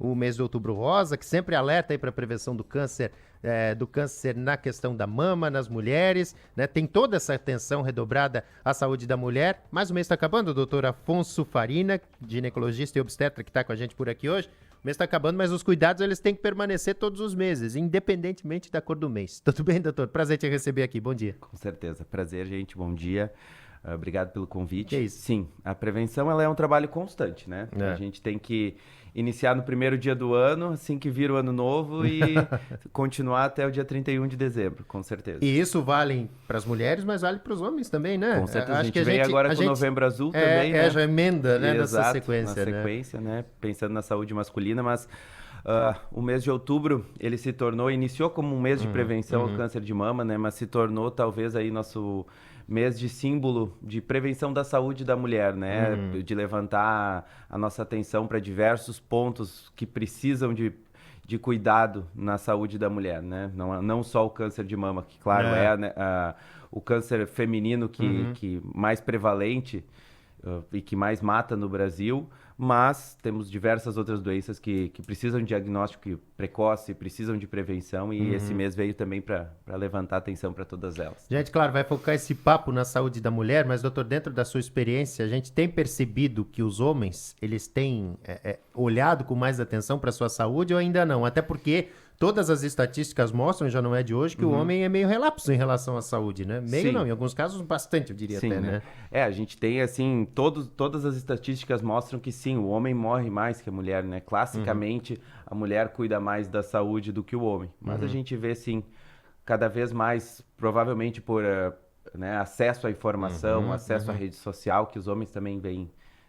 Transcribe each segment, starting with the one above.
o mês de Outubro Rosa, que sempre alerta aí para a prevenção do câncer na questão da mama, nas mulheres, né? Tem toda essa atenção redobrada à saúde da mulher, mas o mês está acabando, o doutor Afonso Farina, ginecologista e obstetra que está com a gente por aqui hoje. O mês está acabando, mas os cuidados eles têm que permanecer todos os meses, independentemente da cor do mês. Tudo bem, doutor? Prazer te receber aqui. Bom dia. Com certeza. Prazer, gente. Bom dia. Obrigado pelo convite. Que isso? Sim, a prevenção ela é um trabalho constante, né? A gente tem que iniciar no primeiro dia do ano, assim que vira o ano novo, e continuar até o dia 31 de dezembro, com certeza. E isso vale para as mulheres, mas vale para os homens também, né? Com certeza. A gente vem agora com o Novembro Azul também, né? Já emenda, né? Exato, nessa sequência, na sequência, né? Pensando na saúde masculina, mas o mês de outubro, ele iniciou como um mês de prevenção ao câncer de mama, né? Mas se tornou talvez aí nosso mês de símbolo de prevenção da saúde da mulher, né? De levantar a nossa atenção para diversos pontos que precisam de cuidado na saúde da mulher, né? Não só o câncer de mama, que claro né, o câncer feminino que mais prevalente e que mais mata no Brasil, mas temos diversas outras doenças que precisam de diagnóstico precoce, precisam de prevenção, e esse mês veio também para levantar atenção para todas elas. Gente, claro, vai focar esse papo na saúde da mulher, mas, doutor, dentro da sua experiência, a gente tem percebido que os homens, eles têm olhado com mais atenção para a sua saúde ou ainda não? Até porque todas as estatísticas mostram, já não é de hoje, que o homem é meio relapso em relação à saúde, né? Meio Sim. Não, em alguns casos bastante, eu diria. Sim, até, né? A gente tem, assim, todas as estatísticas mostram que sim, o homem morre mais que a mulher, né? Classicamente, a mulher cuida mais da saúde do que o homem. Mas a gente vê, sim, cada vez mais, provavelmente por acesso à informação, acesso à rede social, que os homens também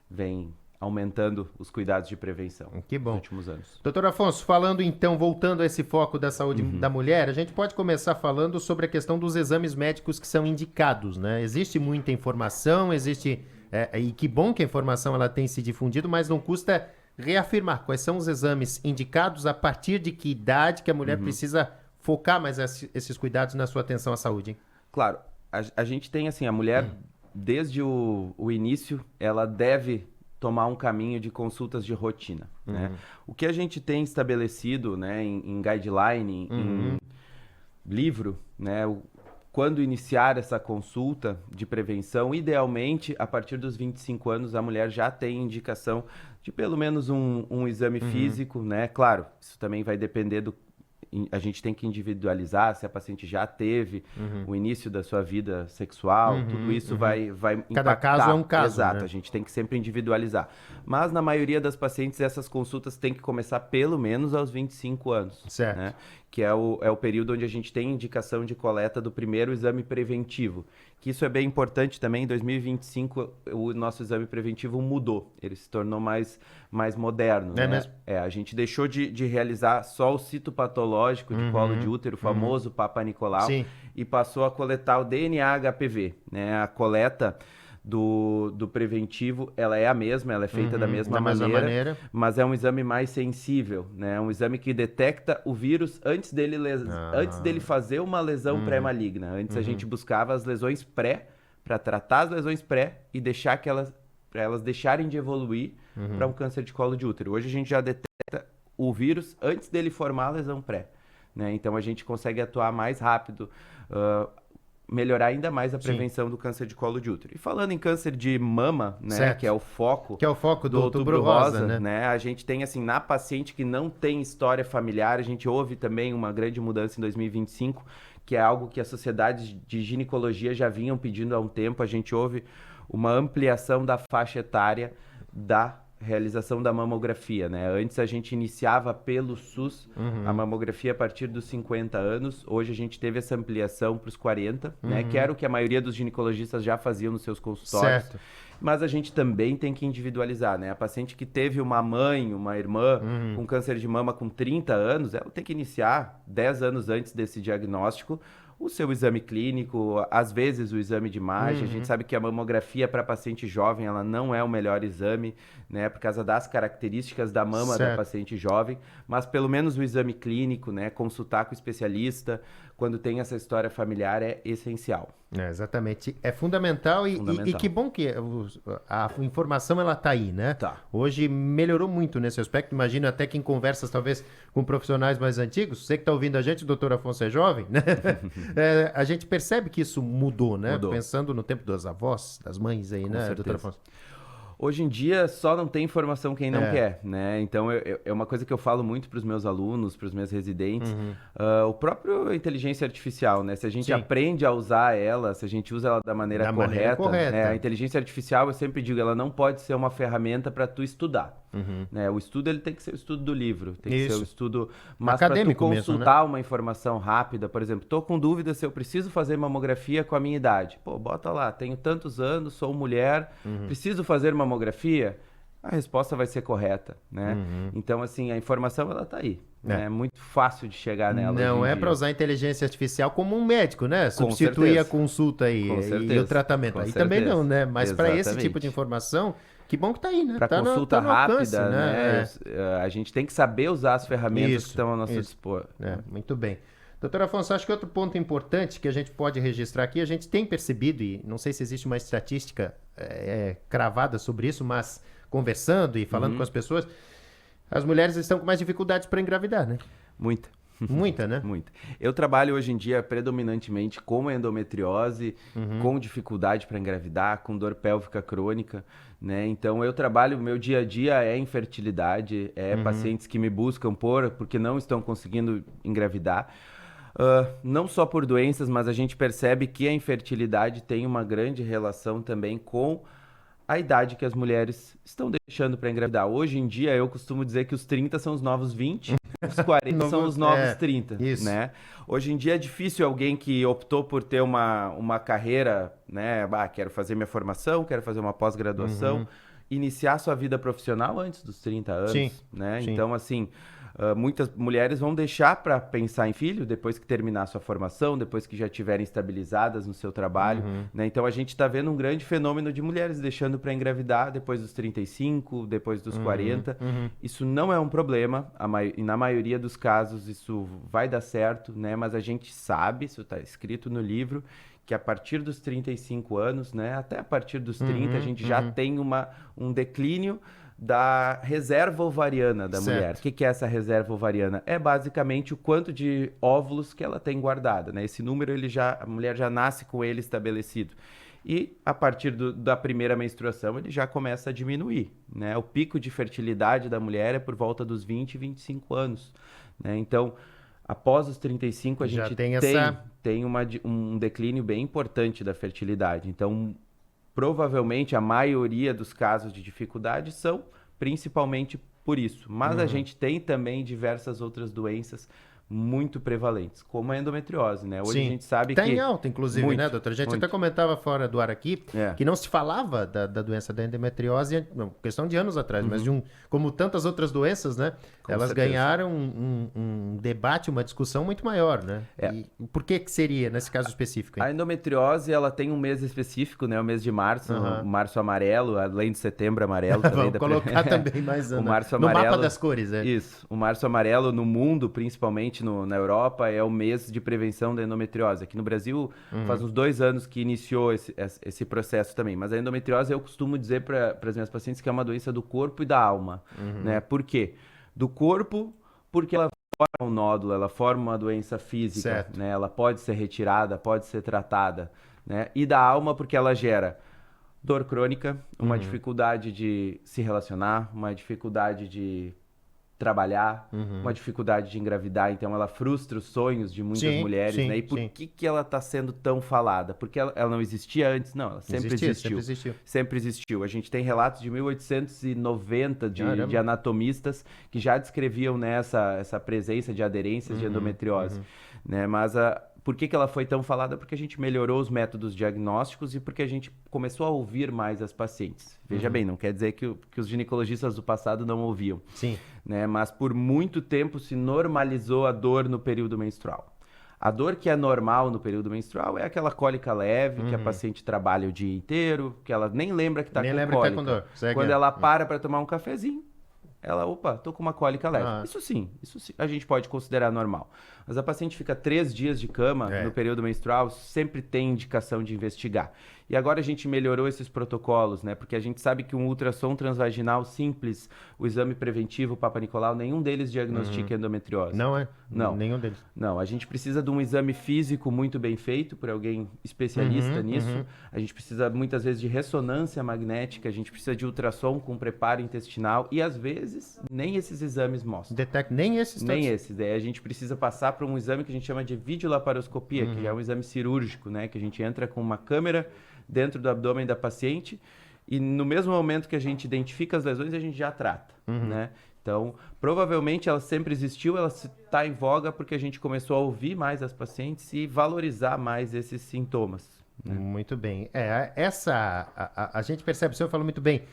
vêm aumentando os cuidados de prevenção. Que bom. Nos últimos anos. Doutor Afonso, falando então, voltando a esse foco da saúde da mulher, a gente pode começar falando sobre a questão dos exames médicos que são indicados, né? Existe muita informação, e que bom que a informação ela tem se difundido, mas não custa reafirmar quais são os exames indicados, a partir de que idade que a mulher precisa focar mais esses cuidados na sua atenção à saúde, hein? Claro, a gente tem assim, a mulher, desde o início, ela deve tomar um caminho de consultas de rotina, né? O que a gente tem estabelecido, né, em guideline, em livro, né, quando iniciar essa consulta de prevenção, idealmente, a partir dos 25 anos, a mulher já tem indicação de pelo menos um exame físico, né? Claro, isso também vai depender a gente tem que individualizar se a paciente já teve o início da sua vida sexual, tudo isso vai impactar. Cada caso é um caso, Exato, né? a gente tem que sempre individualizar. Mas na maioria das pacientes, essas consultas têm que começar pelo menos aos 25 anos. Certo. Né? Que é o período onde a gente tem indicação de coleta do primeiro exame preventivo. Que isso é bem importante também. Em 2025, o nosso exame preventivo mudou. Ele se tornou mais moderno. É né? mesmo? A gente deixou de realizar só o citopatológico de colo de útero, o famoso Papa Nicolau, Sim. e passou a coletar o DNA HPV. Né? A coleta do preventivo, ela é a mesma, ela é feita da mesma maneira, mas é um exame mais sensível, né? Um exame que detecta o vírus antes dele fazer uma lesão pré-maligna. Antes a gente buscava as lesões pré, para tratar as lesões pré e deixar para elas deixarem de evoluir para um câncer de colo de útero. Hoje a gente já detecta o vírus antes dele formar a lesão pré, né? Então a gente consegue atuar mais rápido, melhorar ainda mais a prevenção do câncer de colo de útero. E falando em câncer de mama, né, certo, que é o foco do Outubro Rosa, né? A gente tem assim, na paciente que não tem história familiar, a gente houve também uma grande mudança em 2025, que é algo que as sociedades de ginecologia já vinham pedindo há um tempo. A gente houve uma ampliação da faixa etária da realização da mamografia, né? Antes a gente iniciava pelo SUS a mamografia a partir dos 50 anos. Hoje a gente teve essa ampliação para os 40, né? Que era o que a maioria dos ginecologistas já faziam nos seus consultórios. Certo. Mas a gente também tem que individualizar, né? A paciente que teve uma mãe, uma irmã com câncer de mama com 30 anos, ela tem que iniciar 10 anos antes desse diagnóstico o seu exame clínico, às vezes o exame de imagem. A gente sabe que a mamografia para paciente jovem, ela não é o melhor exame, né, por causa das características da mama da paciente jovem, mas pelo menos o exame clínico, né, consultar com o especialista. quando tem essa história familiar, é essencial. Exatamente. É fundamental e que bom que a informação ela tá aí, né? Tá. Hoje melhorou muito nesse aspecto. Imagino até que em conversas, talvez, com profissionais mais antigos, você que está ouvindo a gente, o doutor Afonso é jovem, né? A gente percebe que isso mudou, né? Mudou. Pensando no tempo das avós, das mães aí, Com né, certeza. doutor Afonso? Hoje em dia, só não tem informação quem não quer, né? Então, é uma coisa que eu falo muito para os meus alunos, para os meus residentes. O próprio inteligência artificial, né? Se a gente aprende a usar ela, se a gente usa ela da maneira correta. Né? A inteligência artificial, eu sempre digo, ela não pode ser uma ferramenta para tu estudar. Né? O estudo, ele tem que ser o estudo do livro, tem que ser o estudo... Mas para tu consultar mesmo, né? Uma informação rápida, por exemplo, tô com dúvida se eu preciso fazer mamografia com a minha idade. Pô, bota lá, tenho tantos anos, sou mulher, preciso fazer mamografia? A resposta vai ser correta, né? Então, assim, a informação, ela tá aí. É muito fácil de chegar nela. Não é para usar a inteligência artificial como um médico, né? Substituir a consulta aí e o tratamento. Aí também não, né? Mas para esse tipo de informação, que bom que tá aí, né? Para consulta rápida, né? A gente tem que saber usar as ferramentas que estão ao nosso dispor. Muito bem. Doutor Afonso, acho que outro ponto importante que a gente pode registrar aqui, a gente tem percebido, e não sei se existe uma estatística cravada sobre isso, mas conversando e falando com as pessoas, as mulheres estão com mais dificuldades para engravidar, né? Muita. Muita, né? Muita. Eu trabalho hoje em dia predominantemente com endometriose, com dificuldade para engravidar, com dor pélvica crônica, né? Então eu trabalho, meu dia a dia é infertilidade, pacientes que me buscam porque não estão conseguindo engravidar. Não só por doenças, mas a gente percebe que a infertilidade tem uma grande relação também com a idade que as mulheres estão deixando para engravidar. Hoje em dia, eu costumo dizer que os 30 são os novos 20, os 40 são os novos 30, né? Hoje em dia é difícil alguém que optou por ter uma carreira, né? Quero fazer minha formação, quero fazer uma pós-graduação, iniciar sua vida profissional antes dos 30 anos, né? Então, assim... muitas mulheres vão deixar para pensar em filho depois que terminar sua formação, depois que já estiverem estabilizadas no seu trabalho, né? Então a gente está vendo um grande fenômeno de mulheres deixando para engravidar depois dos 35, depois dos 40. Isso não é um problema, e na maioria dos casos isso vai dar certo, né? Mas a gente sabe, isso está escrito no livro, que a partir dos 35 anos, né, até a partir dos 30, a gente já tem um declínio da reserva ovariana da mulher. O que é essa reserva ovariana? É basicamente o quanto de óvulos que ela tem guardada, né? Esse número, a mulher já nasce com ele estabelecido. E a partir da primeira menstruação, ele já começa a diminuir, né? O pico de fertilidade da mulher é por volta dos 20, 25 anos, né? Então, após os 35, a gente tem um declínio bem importante da fertilidade. Então, provavelmente a maioria dos casos de dificuldade são principalmente por isso. Mas a gente tem também diversas outras doenças muito prevalentes, como a endometriose, né? Hoje a gente sabe que... Está em alta, inclusive, né, doutor? A gente até comentava fora do ar aqui que não se falava da doença da endometriose, questão de anos atrás, mas como tantas outras doenças, né? Elas ganharam um debate, uma discussão muito maior, né? E por que seria, nesse caso específico? Hein? A endometriose, ela tem um mês específico, né? O mês de março, março amarelo, além de setembro amarelo. Também Vamos colocar também mais o março amarelo, no mapa das cores, Isso. O março amarelo no mundo, principalmente na Europa, é o mês de prevenção da endometriose. Aqui no Brasil, faz uns 2 anos que iniciou esse processo também. Mas a endometriose, eu costumo dizer para as minhas pacientes que é uma doença do corpo e da alma, né? Por quê? Do corpo, porque ela forma um nódulo, ela forma uma doença física, né? Ela pode ser retirada, pode ser tratada, né? E da alma, porque ela gera dor crônica, uma dificuldade de se relacionar, uma dificuldade de trabalhar, uma dificuldade de engravidar, então ela frustra os sonhos de muitas mulheres, né? E por que ela está sendo tão falada? Porque ela não existia antes? Não, ela sempre existiu. Sempre existiu. A gente tem relatos de 1890 de anatomistas que já descreviam, né, essa presença de aderências de endometriose, né? Mas por que ela foi tão falada? Porque a gente melhorou os métodos diagnósticos e porque a gente começou a ouvir mais as pacientes. Veja bem, não quer dizer que os ginecologistas do passado não ouviam. Né? Mas por muito tempo se normalizou a dor no período menstrual. A dor que é normal no período menstrual é aquela cólica leve, que a paciente trabalha o dia inteiro, que ela nem lembra que está com cólica. Com dor. Quando ela para tomar um cafezinho, ela, opa, tô com uma cólica leve. Isso sim, a gente pode considerar normal. Mas a paciente fica 3 dias de cama no período menstrual, sempre tem indicação de investigar. E agora a gente melhorou esses protocolos, né? Porque a gente sabe que um ultrassom transvaginal simples, o exame preventivo, o Papa Nicolau, nenhum deles diagnostica endometriose. Não é? Não. Nenhum deles. Não, a gente precisa de um exame físico muito bem feito por alguém especialista nisso. A gente precisa muitas vezes de ressonância magnética, a gente precisa de ultrassom com preparo intestinal e às vezes nem esses exames mostram. Detecta nem esses? Nem esses. Daí a gente precisa passar para um exame que a gente chama de videolaparoscopia, que é um exame cirúrgico, né? Que a gente entra com uma câmera dentro do abdômen da paciente e no mesmo momento que a gente identifica as lesões, a gente já trata, né? Então, provavelmente ela sempre existiu, ela está em voga porque a gente começou a ouvir mais as pacientes e valorizar mais esses sintomas. Né? Muito bem. A gente percebe, o senhor falou muito bem,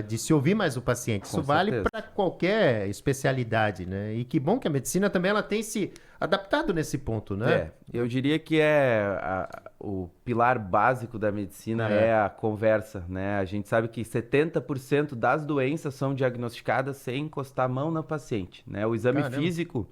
de se ouvir mais o paciente. Isso vale para qualquer especialidade, né? E que bom que a medicina também ela tem se adaptado nesse ponto, né? Eu diria que o pilar básico da medicina é a conversa, né? A gente sabe que 70% das doenças são diagnosticadas sem encostar a mão na paciente, né? O exame físico,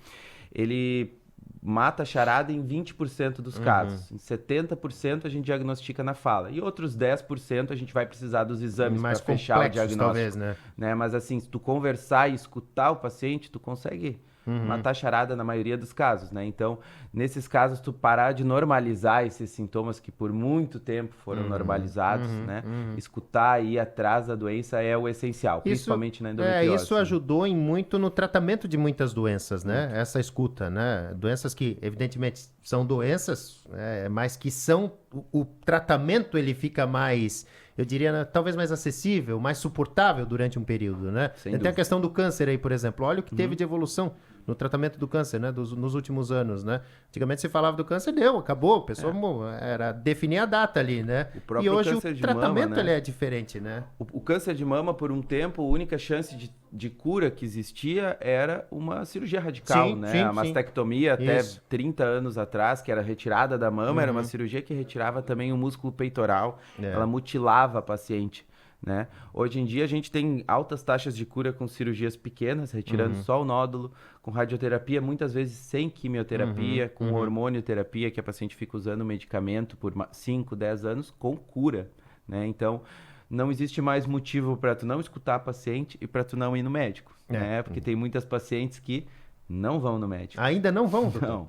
ele mata a charada em 20% dos casos. Em 70% a gente diagnostica na fala. E outros 10% a gente vai precisar dos exames para fechar o diagnóstico. Talvez, né? Mas assim, se tu conversar e escutar o paciente, tu consegue matar a charada na maioria dos casos, né? Então, nesses casos, tu parar de normalizar esses sintomas que por muito tempo foram normalizados, né? Escutar e ir atrás da doença é o essencial, principalmente na endometriose. Isso ajudou muito no tratamento de muitas doenças, né? Essa escuta, né? Doenças que, evidentemente, são doenças, mas que são... O tratamento, ele fica mais... Eu diria, talvez mais acessível, mais suportável durante um período, né? Tem a questão do câncer aí, por exemplo. Olha o que teve de evolução no tratamento do câncer, né? Nos últimos anos, né? Antigamente se falava do câncer, acabou. A pessoa era definir a data ali, né? E hoje o tratamento mama, né? Ele é diferente, né? O câncer de mama, por um tempo, a única chance de cura que existia era uma cirurgia radical, né? A mastectomia, até 30 anos atrás, que era retirada da mama, era uma cirurgia que retirava também o músculo peitoral. Ela mutilava a paciente. Né? Hoje em dia a gente tem altas taxas de cura com cirurgias pequenas, retirando só o nódulo, com radioterapia, muitas vezes sem quimioterapia, com hormonioterapia, que a paciente fica usando o medicamento por 5, 10 anos, com cura. Né? Então, não existe mais motivo para tu não escutar a paciente e para tu não ir no médico. Né? Porque tem muitas pacientes que não vão no médico. Ainda não vão? Não.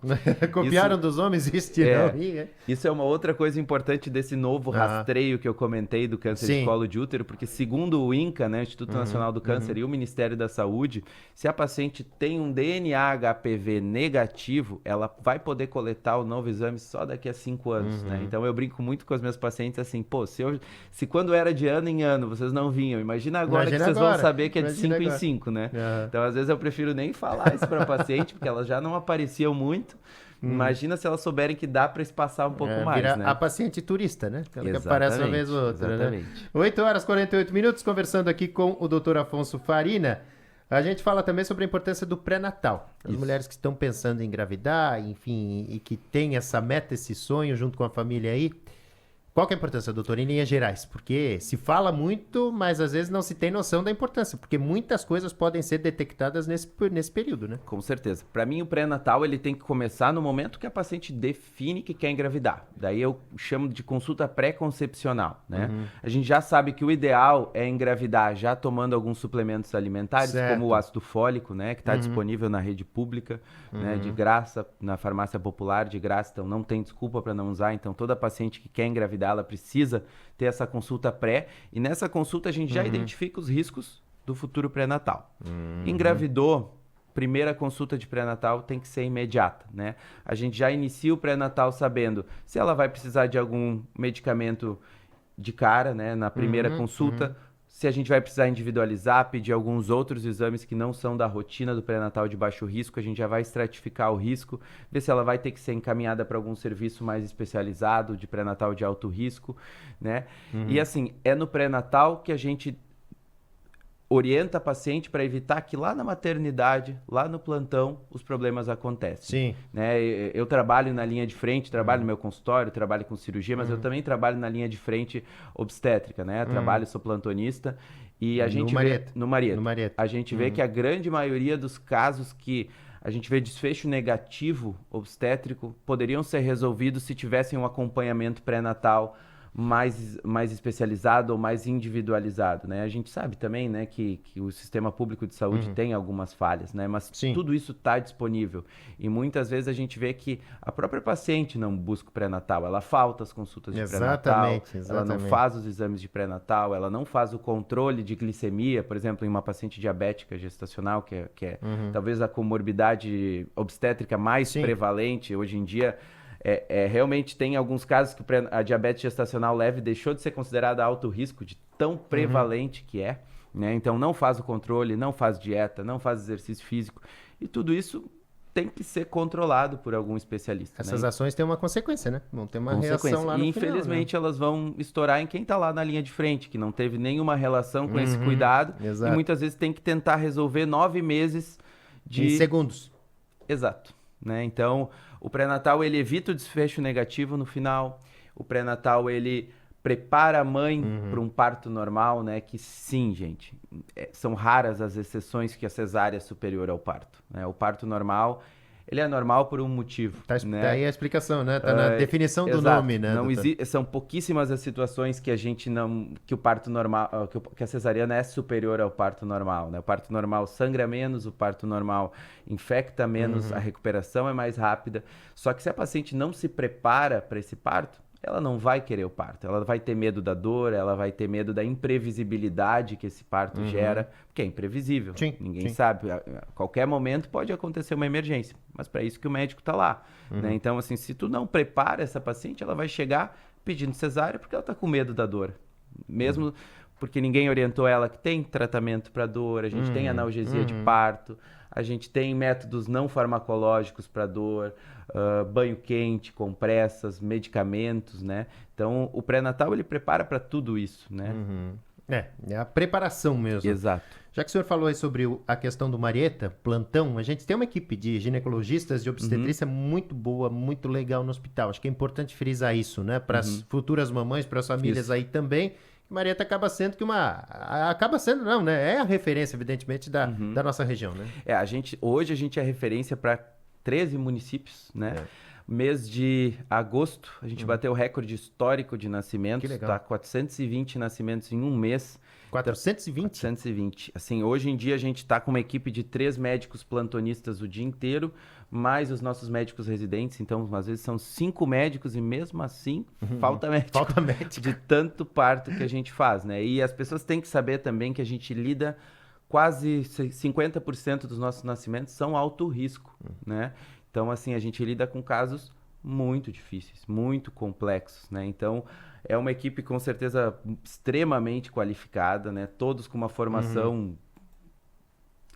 Copiaram dos homens e estirão. Isso é uma outra coisa importante desse novo rastreio que eu comentei do câncer de colo de útero, porque segundo o INCA, né, Instituto Nacional do Câncer, e o Ministério da Saúde, se a paciente tem um DNA HPV negativo, ela vai poder coletar o novo exame só daqui a 5 anos. Né? Então eu brinco muito com os meus pacientes assim, pô, se quando era de ano em ano vocês não vinham, imagina agora que vocês vão saber que é de 5 em 5, né? Então às vezes eu prefiro nem falar isso para paciente, porque elas já não apareciam muito. Imagina se elas souberem que dá para espaçar um pouco mais, né? A paciente turista, né? Aquela que aparece uma vez ou outra, exatamente. Né? 8 horas e 48 minutos, conversando aqui com o Dr. Afonso Farina. A gente fala também sobre a importância do pré-natal. As mulheres que estão pensando em engravidar, enfim, e que têm essa meta, esse sonho junto com a família aí. Qual que é a importância, doutor, em linhas gerais? Porque se fala muito, mas às vezes não se tem noção da importância, porque muitas coisas podem ser detectadas nesse período, né? Com certeza. Para mim, o pré-natal ele tem que começar no momento que a paciente define que quer engravidar. Daí eu chamo de consulta pré-concepcional, né? A gente já sabe que o ideal é engravidar já tomando alguns suplementos alimentares, como o ácido fólico, né? Que está disponível na rede pública, né? De graça, na farmácia popular, de graça. Então, não tem desculpa para não usar. Então, toda paciente que quer engravidar, ela precisa ter essa consulta pré, e nessa consulta a gente já identifica os riscos do futuro pré-natal. Engravidou, primeira consulta de pré-natal tem que ser imediata, né? A gente já inicia o pré-natal sabendo se ela vai precisar de algum medicamento de cara, né? Na primeira consulta, se a gente vai precisar individualizar, pedir alguns outros exames que não são da rotina do pré-natal de baixo risco, a gente já vai estratificar o risco, ver se ela vai ter que ser encaminhada para algum serviço mais especializado de pré-natal de alto risco, né? E assim, é no pré-natal que a gente orienta a paciente para evitar que lá na maternidade, lá no plantão, os problemas acontecem. Sim. Né? Eu trabalho na linha de frente, trabalho no meu consultório, trabalho com cirurgia, mas eu também trabalho na linha de frente obstétrica, né? Trabalho, sou plantonista E a gente Marieta. no Marieta. No Marieta. A gente vê que a grande maioria dos casos que a gente vê desfecho negativo obstétrico poderiam ser resolvidos se tivessem um acompanhamento pré-natal mais especializado ou mais individualizado, né? A gente sabe também, né, que o sistema público de saúde tem algumas falhas, né? Mas Sim. tudo isso está disponível. E muitas vezes a gente vê que a própria paciente não busca o pré-natal, ela falta as consultas de pré-natal, ela não faz os exames de pré-natal, ela não faz o controle de glicemia, por exemplo, em uma paciente diabética gestacional, que é talvez a comorbidade obstétrica mais prevalente hoje em dia. Realmente tem alguns casos que a diabetes gestacional leve deixou de ser considerada alto risco, de tão prevalente que é, né? Então não faz o controle, não faz dieta, não faz exercício físico, e tudo isso tem que ser controlado por algum especialista. Essas né? ações têm uma consequência, né? Vão ter uma reação lá no E infelizmente final, né? elas vão estourar em quem está lá na linha de frente, que não teve nenhuma relação com esse cuidado, exato. e muitas vezes tem que tentar resolver 9 meses Em segundos. Exato. Né? Então, o pré-natal ele evita o desfecho negativo no final. O pré-natal ele prepara a mãe para um parto normal, né? Que sim, gente, são raras as exceções que a cesárea é superior ao parto. Né? O parto normal, ele é normal por um motivo. Tá aí a explicação, né? Tá na definição do nome, né? Não são pouquíssimas as situações que a gente não, que o parto normal, que a cesariana é superior ao parto normal, né? O parto normal sangra menos, o parto normal infecta menos, a recuperação é mais rápida. Só que se a paciente não se prepara para esse parto, ela não vai querer o parto, ela vai ter medo da dor, ela vai ter medo da imprevisibilidade que esse parto gera, porque é imprevisível, ninguém sabe, a qualquer momento pode acontecer uma emergência, mas para isso que o médico está lá, né? Então, assim, se tu não prepara essa paciente, ela vai chegar pedindo cesárea porque ela está com medo da dor, mesmo porque ninguém orientou ela que tem tratamento para dor, a gente tem analgesia de parto, a gente tem métodos não farmacológicos para dor, banho quente, compressas, medicamentos, né? Então, o pré-natal, ele prepara para tudo isso, né? É a preparação mesmo. Exato. Já que o senhor falou aí sobre a questão do Marieta, plantão, a gente tem uma equipe de ginecologistas de obstetrícia muito boa, muito legal no hospital. Acho que é importante frisar isso, né? Para as futuras mamães, para as famílias aí também. Marieta acaba sendo acaba sendo, não, né? É a referência, evidentemente, da nossa região, né? Hoje a gente é referência para 13 municípios, né? Mês de agosto, a gente bateu o recorde histórico de nascimentos. Que legal. Tá? 420 nascimentos em um mês. 420? 420. Assim, hoje em dia a gente está com uma equipe de 3 médicos plantonistas o dia inteiro, mais os nossos médicos residentes. Então, às vezes são 5 médicos e mesmo assim falta médico. Falta médico. De tanto parto que a gente faz, né? E as pessoas têm que saber também que a gente lida quase 50% dos nossos nascimentos são alto risco, né? Então, assim, a gente lida com casos muito difíceis, muito complexos, né? Então, é uma equipe com certeza extremamente qualificada, né? Todos com uma formação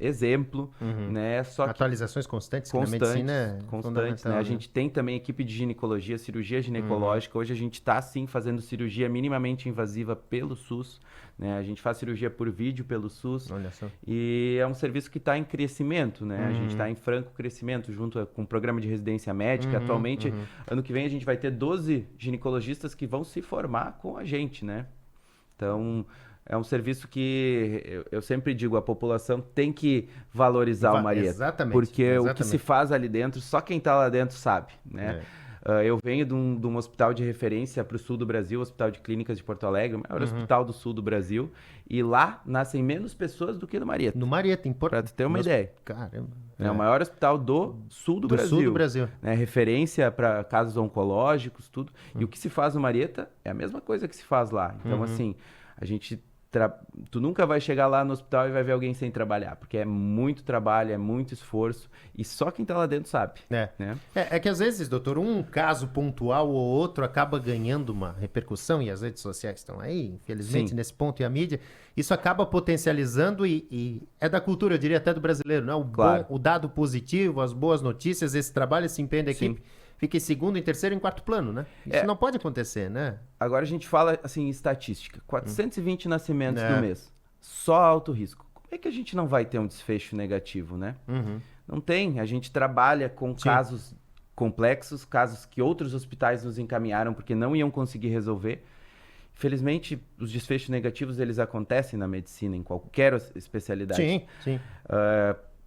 exemplo, né? Só que atualizações constantes, que na medicina é constantes, né? A gente tem também equipe de ginecologia, cirurgia ginecológica. Hoje a gente está, sim, fazendo cirurgia minimamente invasiva pelo SUS, né? A gente faz cirurgia por vídeo pelo SUS. Olha só. E é um serviço que está em crescimento, né? A gente está em franco crescimento junto com o programa de residência médica. Atualmente, ano que vem, a gente vai ter 12 ginecologistas que vão se formar com a gente, né? Então, é um serviço que eu sempre digo, a população tem que valorizar o Marieta. Exatamente. Porque o que se faz ali dentro, só quem está lá dentro sabe, né? Eu venho de um hospital de referência para o sul do Brasil, o Hospital de Clínicas de Porto Alegre, o maior hospital do sul do Brasil, e lá nascem menos pessoas do que no Marieta. No Marieta, para tu ter uma ideia. Caramba. É o maior hospital do sul do Brasil. Sul do Brasil. Né? Referência para casos oncológicos, tudo. E o que se faz no Marieta é a mesma coisa que se faz lá. Então, assim, a gente... Tu nunca vai chegar lá no hospital e vai ver alguém sem trabalhar, porque é muito trabalho, é muito esforço, e só quem tá lá dentro sabe. Né? É que às vezes, doutor, um caso pontual ou outro acaba ganhando uma repercussão, e as redes sociais estão aí, infelizmente, nesse ponto, e a mídia, isso acaba potencializando e é da cultura, eu diria até do brasileiro, né? O dado positivo, as boas notícias, esse trabalho, esse empenho da equipe, fica em segundo, em terceiro e em quarto plano, né? Isso não pode acontecer, né? Agora a gente fala, assim, em estatística. 420 nascimentos no mês. Só alto risco. Como é que a gente não vai ter um desfecho negativo, né? Não tem. A gente trabalha com casos complexos, casos que outros hospitais nos encaminharam porque não iam conseguir resolver. Felizmente, os desfechos negativos, eles acontecem na medicina, em qualquer especialidade. Sim, sim.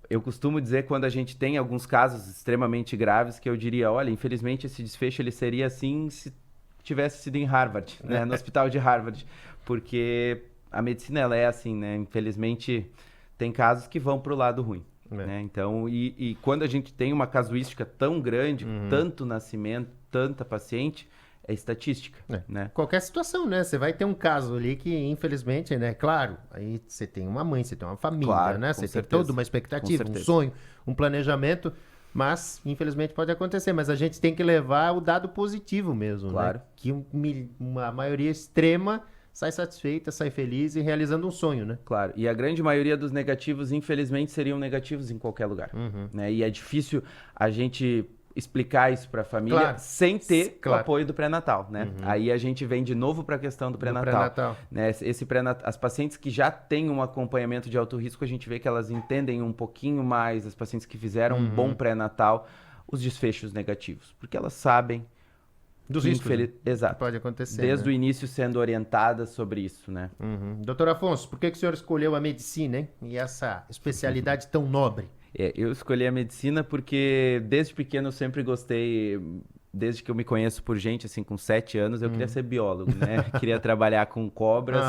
Eu costumo dizer, quando a gente tem alguns casos extremamente graves, que eu diria, olha, infelizmente esse desfecho ele seria assim se tivesse sido em Harvard, né, no hospital de Harvard, porque a medicina ela é assim, né, infelizmente tem casos que vão para o lado ruim, né, então, e quando a gente tem uma casuística tão grande, tanto nascimento, tanta paciente, é estatística, né? Qualquer situação, né? Você vai ter um caso ali que, infelizmente, né? Claro, aí você tem uma mãe, você tem uma família, Claro, né? com Você tem certeza. toda uma expectativa, um sonho, um planejamento, mas, infelizmente, pode acontecer. Mas a gente tem que levar o dado positivo mesmo, Claro. né? Que uma maioria extrema sai satisfeita, sai feliz e realizando um sonho, né? Claro, e a grande maioria dos negativos, infelizmente, seriam negativos em qualquer lugar, né? E é difícil a gente explicar isso para a família, Claro. sem ter Claro. o apoio do pré-natal, né? Aí a gente vem de novo para a questão do pré-natal, né? As pacientes que já têm um acompanhamento de alto risco, a gente vê que elas entendem um pouquinho mais, as pacientes que fizeram um bom pré-natal, os desfechos negativos, porque elas sabem dos riscos, né? Exato. Que pode acontecer, desde né? o início sendo orientadas sobre isso, né? Doutor Afonso, por que o senhor escolheu a medicina, hein? E essa especialidade tão nobre? Eu escolhi a medicina porque desde pequeno eu sempre gostei, desde que eu me conheço por gente, assim, com 7 anos, eu queria ser biólogo, né? Queria trabalhar com cobras,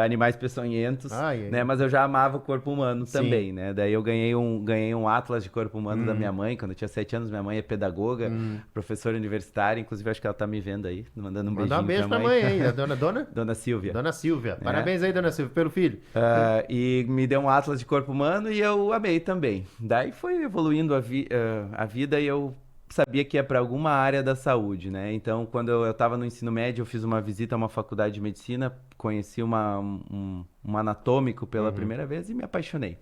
animais peçonhentos, né? Mas eu já amava o corpo humano também, né? Daí eu ganhei um atlas de corpo humano da minha mãe, quando eu tinha 7 anos. Minha mãe é pedagoga, professora universitária, inclusive acho que ela tá me vendo aí, mandando um beijinho. Mandar um beijo pra mãe aí, a dona? Dona Silvia. Dona Silvia. Parabéns aí, dona Silvia, pelo filho. E me deu um atlas de corpo humano e eu amei também. Daí foi evoluindo a vida e eu sabia que ia para alguma área da saúde, né? Então, quando eu estava no ensino médio, eu fiz uma visita a uma faculdade de medicina, conheci um anatômico pela primeira vez e me apaixonei.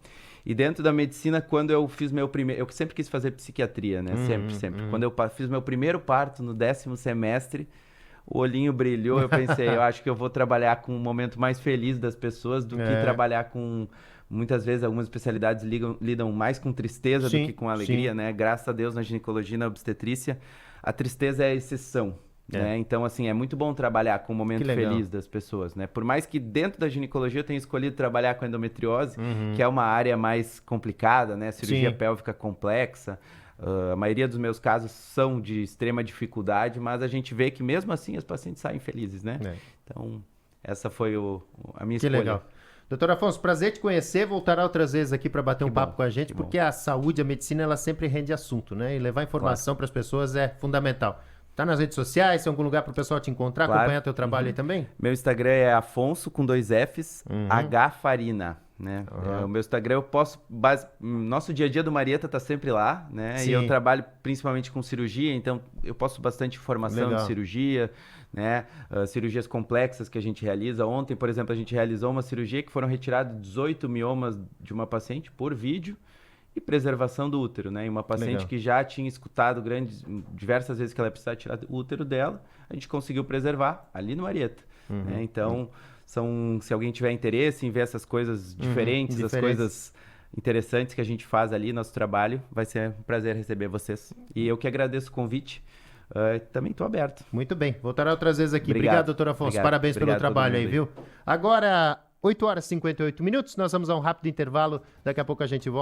E dentro da medicina, quando eu fiz meu primeiro... Eu sempre quis fazer psiquiatria, né? Sempre. Quando eu fiz meu primeiro parto no 10º semestre, o olhinho brilhou, eu pensei, eu acho que eu vou trabalhar com um momento mais feliz das pessoas do que trabalhar com... Muitas vezes, algumas especialidades lidam mais com tristeza do que com alegria, né? Graças a Deus, na ginecologia e na obstetrícia, a tristeza é a exceção, né? Então, assim, é muito bom trabalhar com o momento feliz das pessoas, né? Por mais que dentro da ginecologia eu tenha escolhido trabalhar com endometriose, que é uma área mais complicada, né? Cirurgia pélvica complexa. A maioria dos meus casos são de extrema dificuldade, mas a gente vê que mesmo assim as pacientes saem felizes, né? Então, essa foi a minha escolha. Que legal. Doutor Afonso, prazer te conhecer, voltará outras vezes aqui para bater um papo com a gente, porque a saúde, a medicina, ela sempre rende assunto, né? E levar informação para as pessoas é fundamental. Tá nas redes sociais, tem algum lugar para o pessoal te encontrar, acompanhar teu trabalho aí também? Meu Instagram é Afonso com 2 Fs, H Farina, né? O meu Instagram eu posso... Nosso dia a dia do Marieta tá sempre lá, né? E eu trabalho principalmente com cirurgia, então eu posto bastante informação de cirurgia, né? Cirurgias complexas que a gente realiza. Ontem, por exemplo, a gente realizou uma cirurgia que foram retirados 18 miomas de uma paciente por vídeo e preservação do útero, né? E uma paciente que já tinha escutado diversas vezes que ela precisava tirar o útero dela, a gente conseguiu preservar ali no Marieta, né? Então, se alguém tiver interesse em ver essas coisas diferentes, as coisas interessantes que a gente faz ali, nosso trabalho, vai ser um prazer receber vocês. E eu que agradeço o convite. Também estou aberto. Muito bem. Voltará outras vezes aqui. Obrigado, doutor Afonso. Parabéns pelo trabalho aí, viu? Agora, 8 horas e 58 minutos. Nós vamos a um rápido intervalo. Daqui a pouco a gente volta.